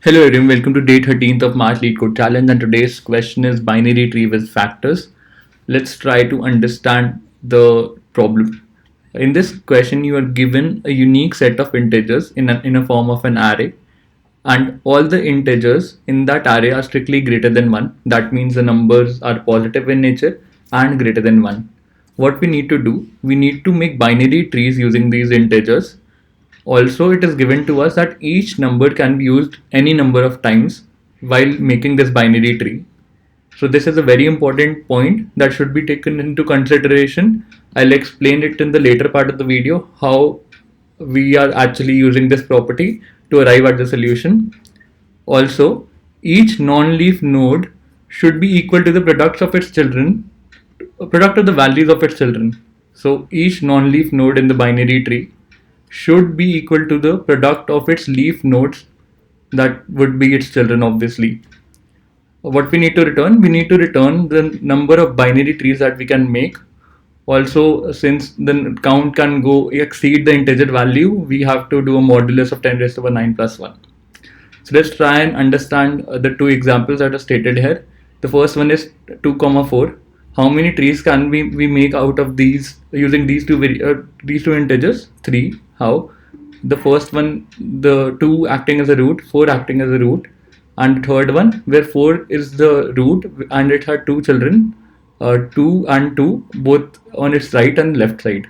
Hello everyone, welcome to day 13th of March Lead Code Challenge, and today's question is binary tree with factors. Let's try to understand the problem. In this question, you are given a unique set of integers in a form of an array, and all the integers in that array are strictly greater than 1. That means the numbers are positive in nature and greater than 1. What we need to do, we need to make binary trees using these integers. Also, it is given to us that each number can be used any number of times while making this binary tree. So this is a very important point that should be taken into consideration. I'll explain it in the later part of the video how we are actually using this property to arrive at the solution. Also, each non-leaf node should be equal to the products of its children, product of the values of its children. So each non-leaf node in the binary tree should be equal to the product of its leaf nodes, that would be its children obviously. What we need to return? We need to return the number of binary trees that we can make. Also, since the count can go exceed the integer value, we have to do a modulus of 10 raised to the 9 plus 1. So let's try and understand the two examples that are stated here. The first one is 2, 4. How many trees can we make out of these using these two integers? 3. How? The first one, the 2 acting as a root, 4 acting as a root, and the third one where 4 is the root and it had two children, 2 and 2, both on its right and left side.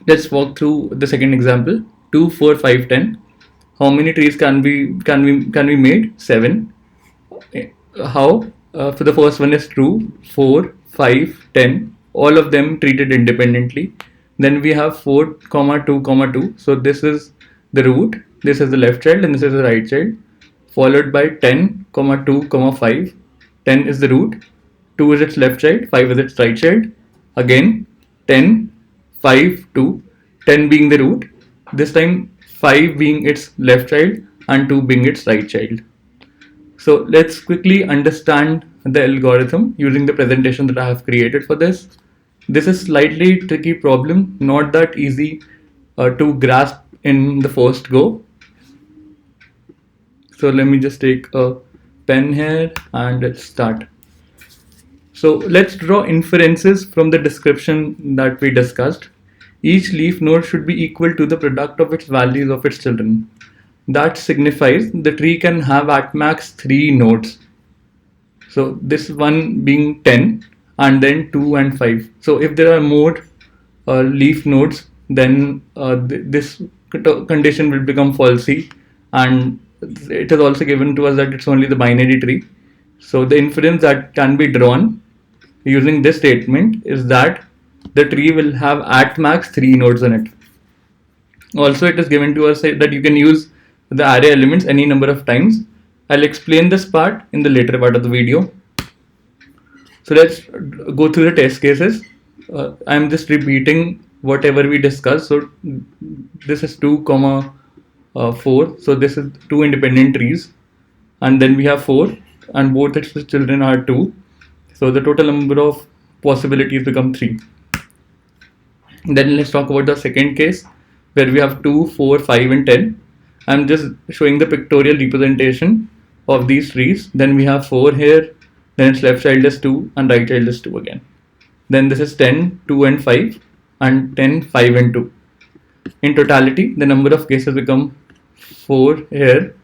Let's walk through the second example. 2, 4, 5, 10. How many trees can we made? 7. How? For the first one is true, 4, 5, 10, all of them treated independently. Then we have 4, 2, 2. So this is the root, this is the left child, and this is the right child. Followed by 10, 2, 5. 10 is the root, 2 is its left child, 5 is its right child. Again 10, 5, 2. 10 being the root, this time 5 being its left child and 2 being its right child. So let's quickly understand the algorithm using the presentation that I have created for this. This is slightly tricky problem, not that easy to grasp in the first go. So let me just take a pen here and let's start. So let's draw inferences from the description that we discussed. Each leaf node should be equal to the product of its values of its children. That signifies the tree can have at max 3 nodes. So this one being 10 and then 2 and 5. So if there are more leaf nodes, then this condition will become falsy, and it is also given to us that it's only the binary tree. So the inference that can be drawn using this statement is that the tree will have at max 3 nodes in it. Also, it is given to us that you can use the array elements any number of times. I'll explain this part in the later part of the video. So let's go through the test cases. I'm just repeating whatever we discussed. So this is 2, 4. So this is 2 independent trees, and then we have 4, and both its children are 2. So the total number of possibilities become 3. Then let's talk about the second case where we have 2, 4, 5, and 10. I'm just showing the pictorial representation of these trees. Then we have 4 here, then its left child is 2 and right child is 2 again. Then this is 10, 2 and 5, and 10, 5 and 2. In totality, the number of cases become 4 here,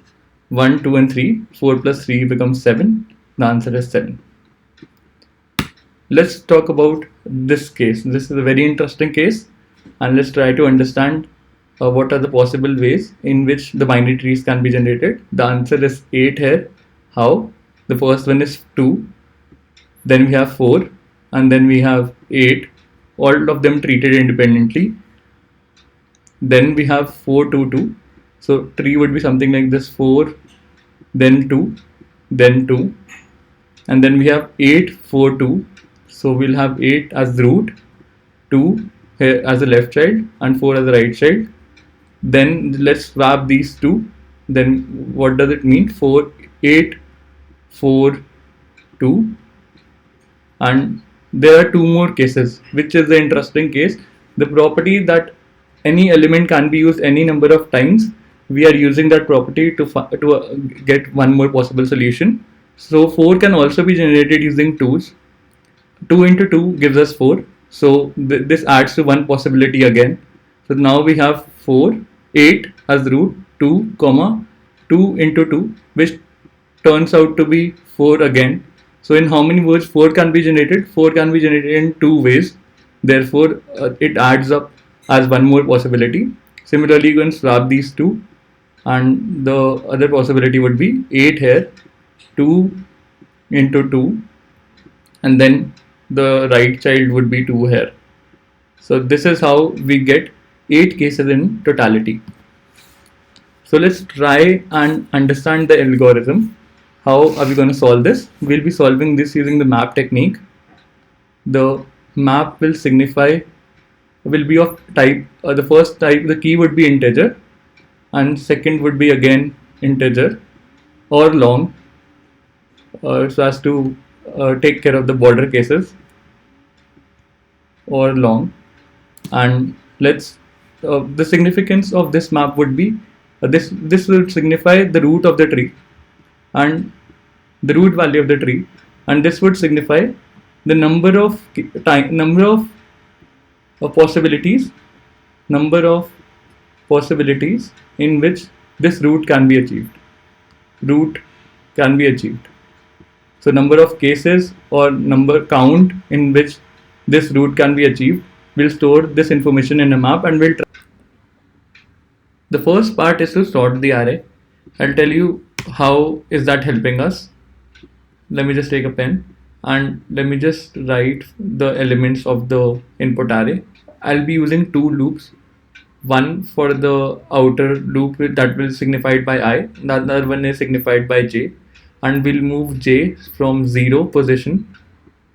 1, 2 and 3. 4 plus 3 becomes 7. The answer is 7. Let's talk about this case. This is a very interesting case, and let's try to understand what are the possible ways in which the binary trees can be generated. The answer is 8 here. How? The first one is 2, then we have 4, and then we have 8, all of them treated independently. Then we have 4, 2, 2. So tree would be something like this: 4, then 2, then 2, and then we have 8, 4, 2. So we'll have 8 as the root, 2 here as the left child, and 4 as the right child. Then let's swap these two. Then what does it mean? 4, 8, 4, 2. And there are 2 more cases, which is the interesting case. The property that any element can be used any number of times we are using that property to get one more possible solution. So 4 can also be generated using 2's. 2 into 2 gives us 4. So this adds to one possibility again. So now we have 4, 8 as root, 2, comma, 2 into 2, which turns out to be 4 again. So in how many words 4 can be generated? 4 can be generated in 2 ways. Therefore, it adds up as one more possibility. Similarly, you can swap these two, and the other possibility would be 8 here, 2 into 2, and then the right child would be 2 here. So this is how we get 8 cases in totality. So let's try and understand the algorithm. How are we going to solve this? We'll be solving this using the map technique. The map will be of type, the first type, the key would be integer, and second would be again integer or long, so as to take care of the border cases, or long. And let's the significance of this map would be this will signify the root of the tree and the root value of the tree, and this would signify the number of possibilities in which this root can be achieved. So number of cases or number count in which this root can be achieved. We'll store this information in a map, and we'll try. The first part is to sort the array. I'll tell you how is that helping us. Let me just take a pen and let me just write the elements of the input array. I'll be using two loops. One for the outer loop that will signified by I, the other one is signified by j, and we'll move j from 0 position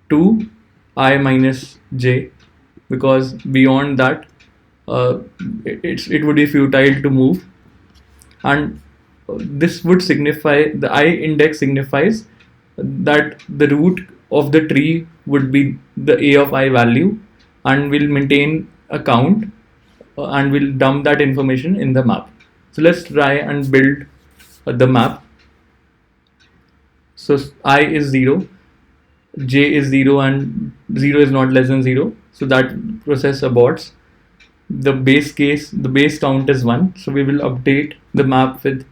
to I minus j, because beyond that it would be futile to move. And this would signify, the I index signifies that the root of the tree would be the a of I value, and we'll maintain a count and we'll dump that information in the map. So let's try and build the map. So I is 0, j is 0, and 0 is not less than 0, so that process aborts. The base count is 1, so we will update the map with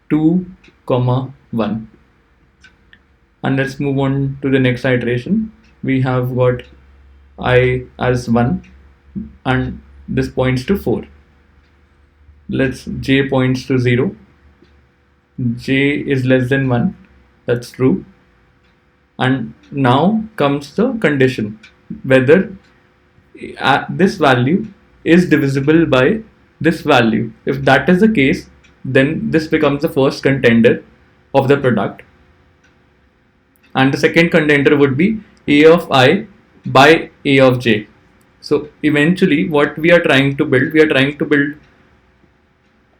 2, 1. And let's move on to the next iteration. We have got I as 1, and this points to 4. Let's j points to 0. J is less than 1, that's true. And now comes the condition, whether this value is divisible by this value. If that is the case, then this becomes the first contender of the product, and the second contender would be a of I by a of j. So eventually what we are trying to build,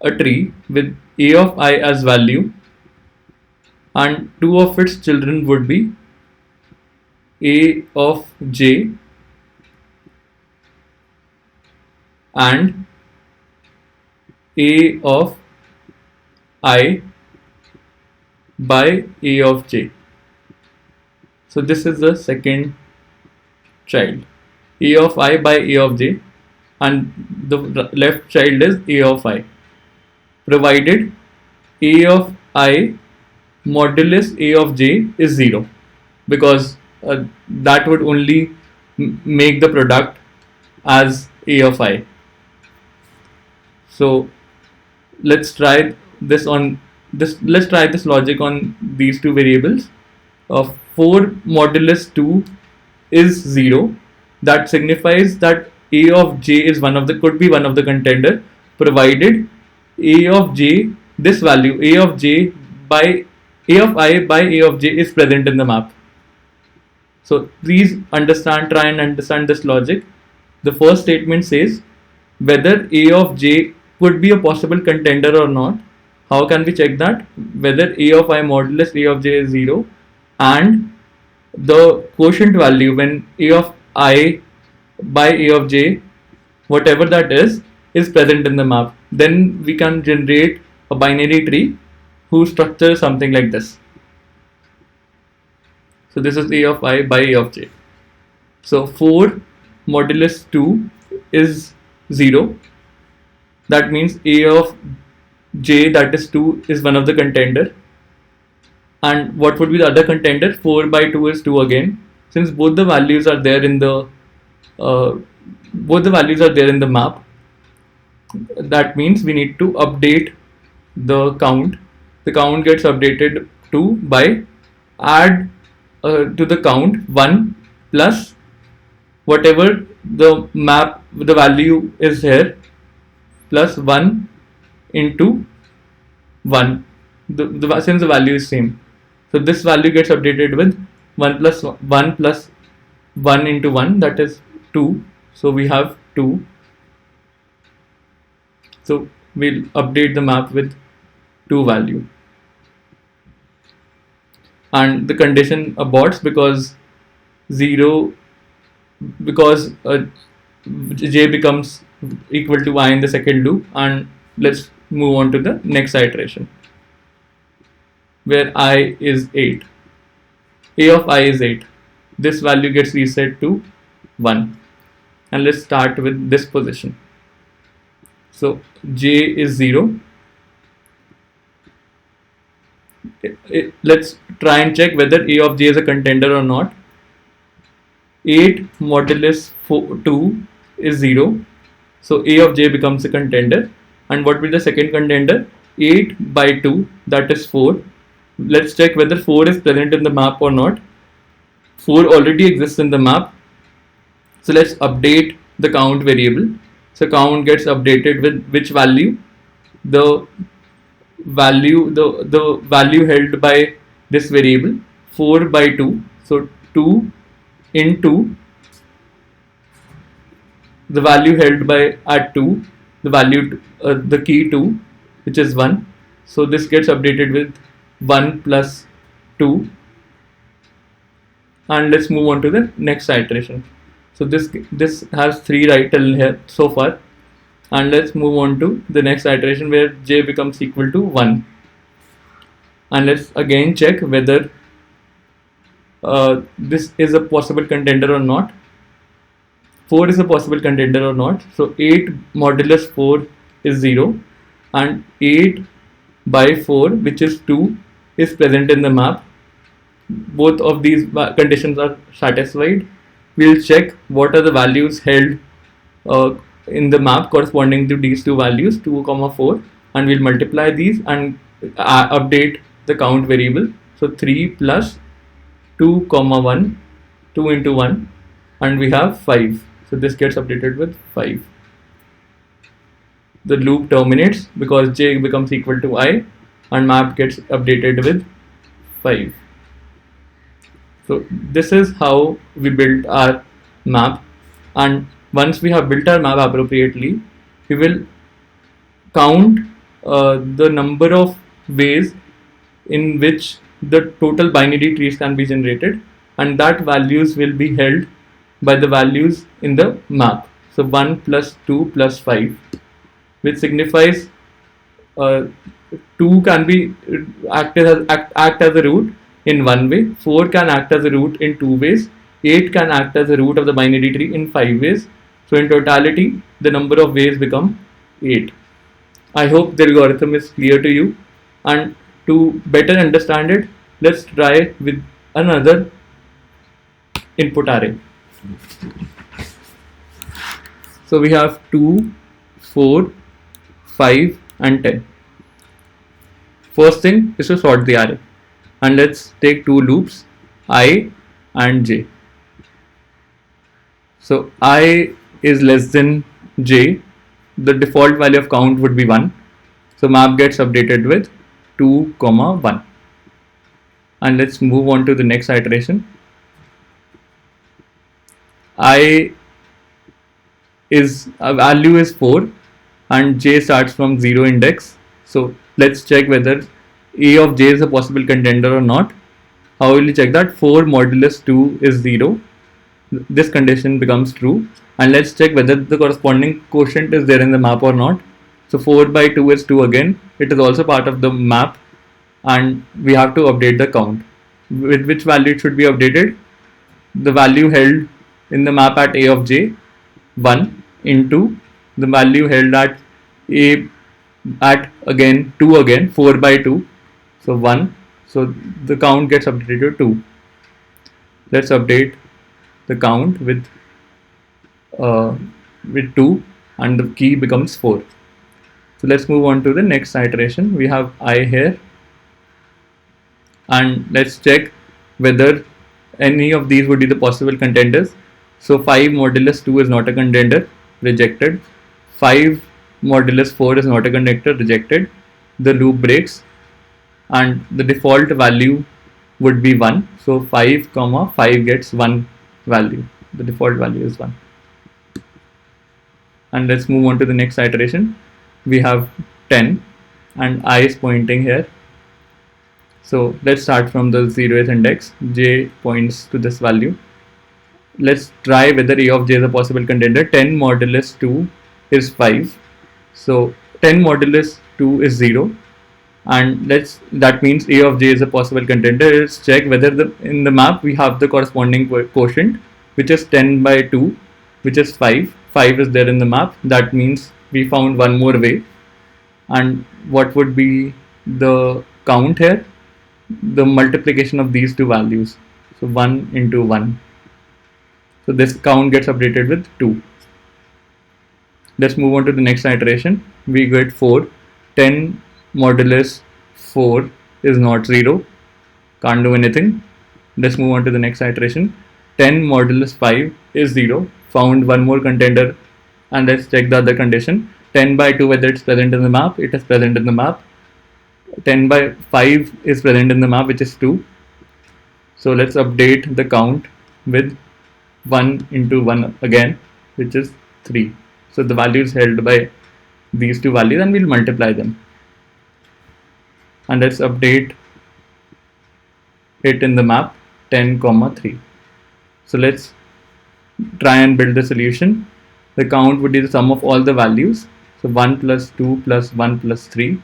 a tree with a of I as value, and two of its children would be a of j and a of I by a of j. So this is the second child, a of I by a of j, and the left child is a of I, provided a of I modulus a of j is 0, because that would only make the product as a of I. So let's try this logic on these two variables. 4 modulus 2 is 0. That signifies that a of j is could be one of the contender, provided a of j, this value a of j by a of I by a of j is present in the map. So please try and understand this logic. The first statement says whether a of j could be a possible contender or not. How can we check that? Whether a of I modulus a of j is 0, and the quotient value when a of I by a of j, whatever that is present in the map. then we can generate a binary tree whose structure is something like this. So this is A of I by A of j. So 4 modulus 2 is 0. That means A of j, that is 2, is one of the contender. And what would be the other contender? 4 by 2 is 2 again. Since both the values are there in the map, that means we need to update the count. The count gets updated to by add to the count 1 plus whatever the map, the value is here, plus 1 into 1, since the value is same. So this value gets updated with 1 plus 1 into 1, that is 2. So we have 2. So we'll update the map with 2 value. And the condition aborts because j becomes equal to I in the second loop. And let's move on to the next iteration, where I is 8. A of I is 8. This value gets reset to 1. And let's start with this position. So j is 0. Let's try and check whether A of j is a contender or not. 8 modulus 2 is 0. So A of j becomes a contender. And what will be the second contender? 8 by 2, that is 4. Let's check whether 4 is present in the map or not. 4 already exists in the map. So let's update the count variable. So count gets updated with which value? The value held by this variable, 4 by 2. So 2 into the value held by at 2, the value the key 2, which is 1. So this gets updated with 1 plus 2. And let's move on to the next iteration. So this has 3 right till here so far. And let's move on to the next iteration where j becomes equal to 1. And let's again check whether this is a possible contender or not. 4 is a possible contender or not. So 8 modulus 4 is 0. And 8 by 4, which is 2, is present in the map. Both of these conditions are satisfied. We'll check what are the values held in the map corresponding to these two values, 2, 4, and we'll multiply these and update the count variable. So 3 plus 2, 1, 2 into 1, and we have 5. So this gets updated with 5. The loop terminates because j becomes equal to I, and map gets updated with 5. So this is how we built our map. And once we have built our map appropriately, we will count the number of ways in which the total binary trees can be generated, and that values will be held by the values in the map. So 1 plus 2 plus 5, which signifies 2 can be act as a root in one way, 4 can act as a root in 2 ways, 8 can act as a root of the binary tree in 5 ways. So in totality, the number of ways become 8. I hope the algorithm is clear to you, and to better understand it, let's try with another input array. So we have 2, 4, 5 and 10. First thing is to sort the array, and let's take two loops, I and j. So I is less than j, the default value of count would be 1. So map gets updated with 2, 1. And let's move on to the next iteration. I is value is 4 and j starts from 0 index. So let's check whether a of j is a possible contender or not. How will you check that? 4 modulus 2 is 0. This condition becomes true, and let's check whether the corresponding quotient is there in the map or not. So 4 by 2 is 2 again. It is also part of the map, and we have to update the count. With which value it should be updated? The value held in the map at a of j, 1, into the value held at a at again 2 again, 4 by 2, so 1. So the count gets updated to 2. Let's update the count uh, with 2, and the key becomes 4. So let's move on to the next iteration. We have I here, and let's check whether any of these would be the possible contenders. So 5 modulus 2 is not a contender, rejected. 5 modulus 4 is not a contender, rejected. The loop breaks, and the default value would be 1. So 5 comma 5 gets 1 value. The default value is 1. And let's move on to the next iteration. We have 10, and I is pointing here. So let's start from the 0th index. J points to this value. Let's try whether a of j is a possible contender. 10 modulus 2 is 5. So 10 modulus 2 is 0. And that means a of j is a possible contender. Let's check whether in the map we have the corresponding quotient, which is 10 by 2, which is 5. 5 is there in the map. That means we found one more way. And what would be the count here? The multiplication of these two values. So 1 into 1. So this count gets updated with 2. Let's move on to the next iteration. We get 4. 10 modulus 4 is not 0. Can't do anything. Let's move on to the next iteration. 10 modulus 5 is 0. Found one more contender, and let's check the other condition. 10 by 2, whether it's present in the map. It is present in the map. 10 by 5 is present in the map, which is 2. So let's update the count with 1 into 1 again, which is 3. So the value is held by these two values, and we'll multiply them. And let's update it in the map 10 comma 3. So let's try and build the solution. The count would be the sum of all the values. So 1 plus 2 plus 1 plus 3.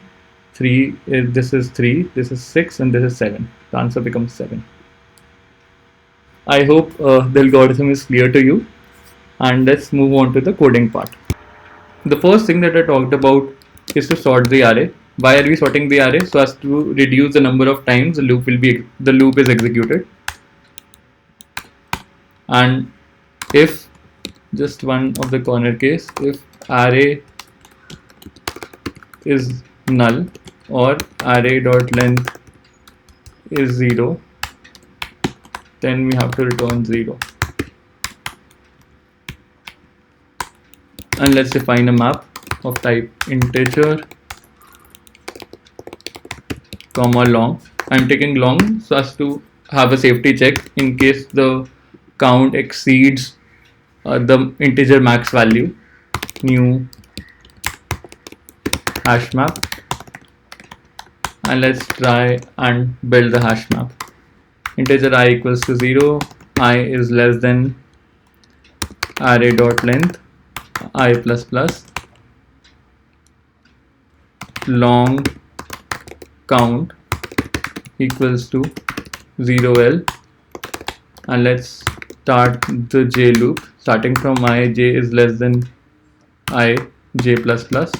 3 is, this is 3, this is 6, and this is 7. The answer becomes 7. I hope the algorithm is clear to you, and let's move on to the coding part. The first thing that I talked about is to sort the array. Why are we sorting the array? So as to reduce the number of times the loop is executed. And if just one of the corner case, if array is null or array dot length is 0, then we have to return 0. And let's define a map of type integer comma long. I'm taking long so as to have a safety check in case the count exceeds the integer max value. New hash map, and let's try and build the hash map. Integer I equals to 0, I is less than array dot length I plus plus long count equals to 0l, and let's start the j loop starting from I. J is less than I j plus plus.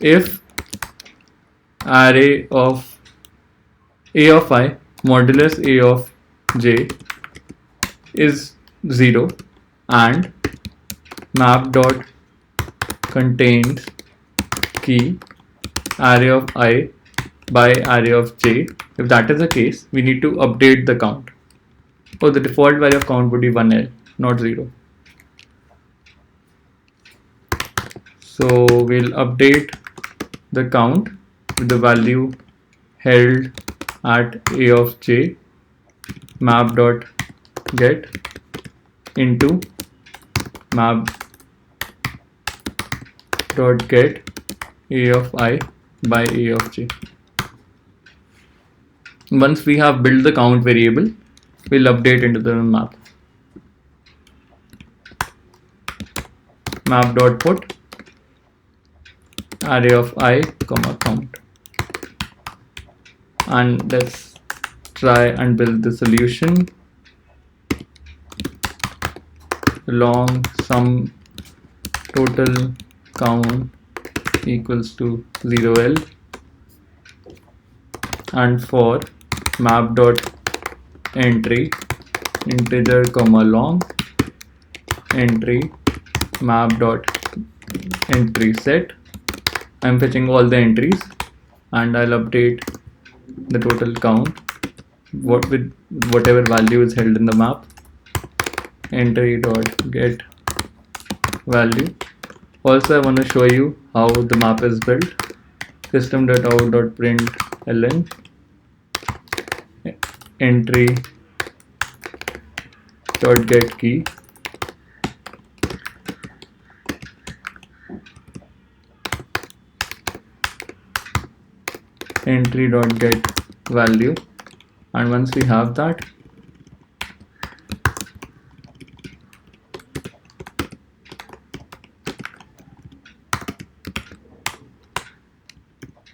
If array of a of I modulus a of j is 0 and map dot contains key array of I by array of j, if that is the case, we need to update the count. So the default value of count would be 1l, not 0. So we'll update the count with the value held at a of j map dot get into map dot get a of I by a of j. Once we have built the count variable, we'll update into the map. Map dot put array of I comma count. And let's try and build the solution. Long sum total count equals to 0L, and for map dot entry integer comma long entry map dot entry set. I'm fetching all the entries and I'll update the total count with whatever value is held in the map. Entry dot get value. Also, I want to show you how the map is built. System.out.println entry dot get key. Entry dot get value, and once we have that,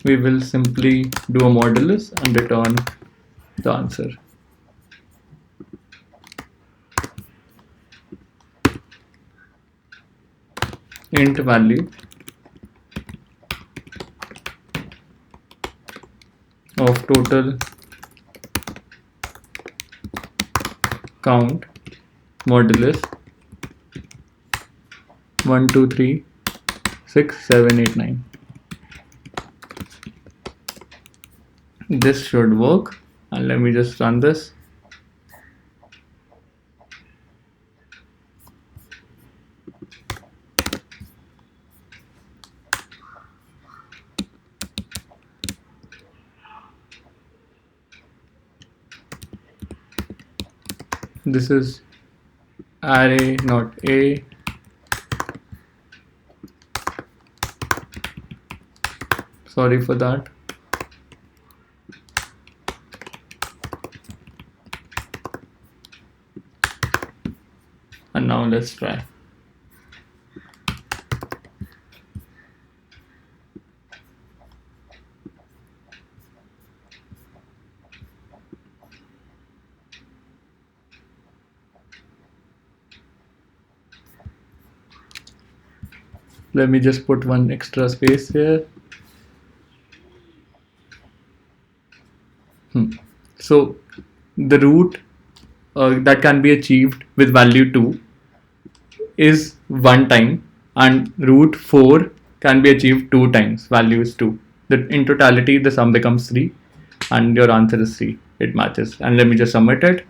we will simply do a modulus and return the answer. Int value of total count modulus 1 2 3 6 7 8 9. This should work, and let me just run this. This is array not A, sorry for that. And now let's try. Let me just put one extra space here. So the root that can be achieved with value 2 is 1 time, and root 4 can be achieved 2 times, value is 2. In totality, the sum becomes 3, and your answer is 3. It matches. And let me just submit it.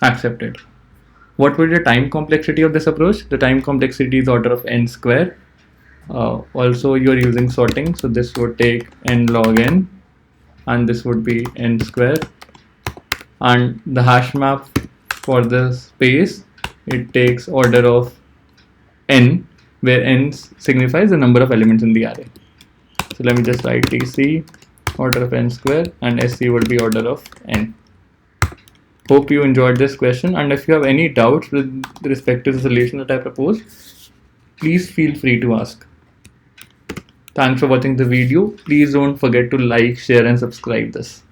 Accepted. What would the time complexity of this approach? The time complexity is order of n square. Also, you're using sorting, so this would take n log n, and this would be n square. And the hash map for the space, it takes order of n, where n signifies the number of elements in the array. So let me just write tc order of n square, and sc would be order of n. Hope you enjoyed this question, and if you have any doubts with respect to the solution that I propose, please feel free to ask. Thanks for watching the video. Please don't forget to like, share and subscribe this.